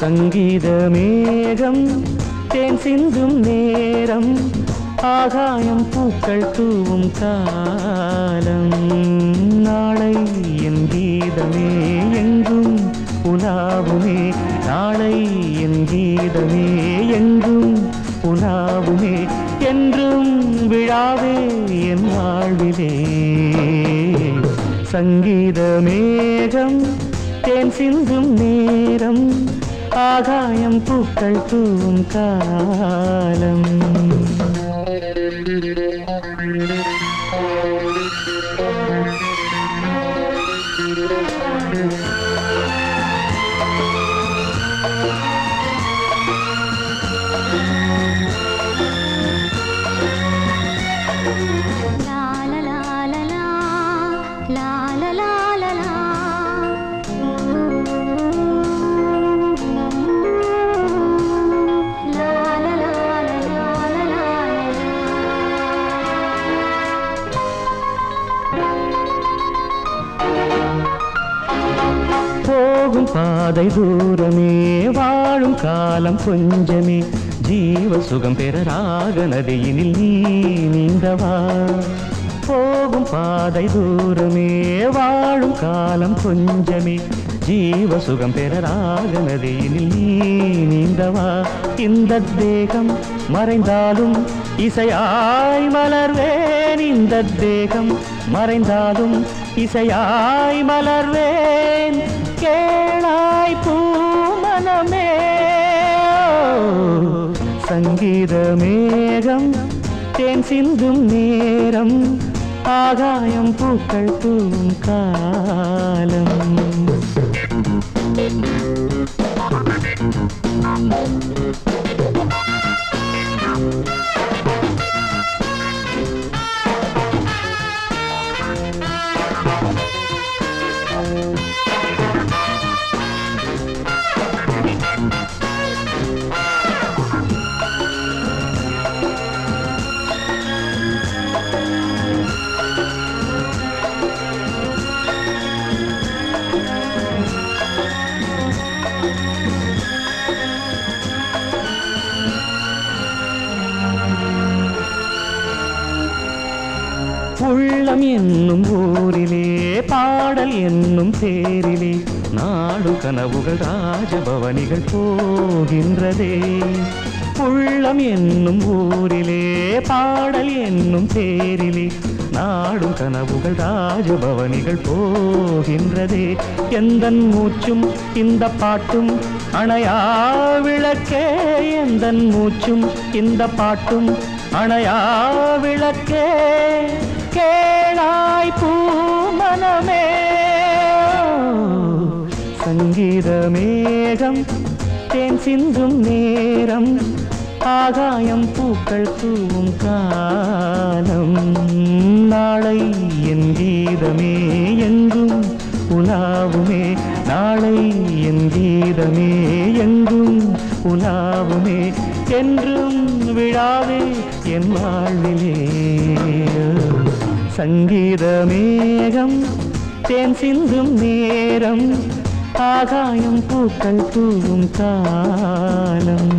சங்கீத மேகம் தேன் சிந்தும் நேரம் ஆகாயம் பூக்கள் தூவும் காலம் நாளை என் கீதமே எங்கும் உலாவுமே நாளை என் கீதமே எங்கும் உலாவுமே என்றும் விழாவே என் வாழ்விலே சங்கீத மேகம் தேன் சிந்தும் நேரம் ஆகாயம் பூக்கள் தூவும் காலம் போகும் பாதை தூரமே வாழும் காலம் கொஞ்சமே ஜீவ சுகம் பெற ராக நதியினில் நீ நீந்தவா போகும் பாதை தூரமே வாழும் காலம் கொஞ்சமே ஜீவ சுகம் பெற ராக நதியினில் நீ நீந்தவா இந்த தேகம் மறைந்தாலும் இசையாய் மலர்வேன் இந்த தேகம் மறைந்தாலும் இசையாய் மலர்வேன் கேளாய் பூமனமே சங்கீத மேகம் தேன் சிந்தும் நேரம் ஆகாயம் பூக்கள் தூவும் காலம் உள்ளம் என்னும் ஊரிலே பாடல் என்னும் தேரிலே நாடு கனவுகள் ராஜபவனிகள் போகின்றதே உள்ளம் என்னும் ஊரிலே பாடல் என்னும் தேரிலே நாடும் கனவுகள் ராஜபவனிகள் போகின்றதே எந்தன் மூச்சும் இந்த பாட்டும் அணையா விளக்கே எந்தன் மூச்சும் இந்த பாட்டும் அணையா விளக்கே கேளாய் பூமனமே சங்கீத மேகம் தேன் சிந்தும் நேரம் ஆகாயம் பூக்கள் தூவும் காலம் நாளை என் கீதமே எங்கும் உலாவுமே நாளை என் கீதமே எங்கும் உலாவுமே என்றும் விழாவே என் வாழ்விலே சங்கீத மேகம் தேன் சிந்தும் நேரம் ஆகாயம் பூக்கள் தூவும் காலம்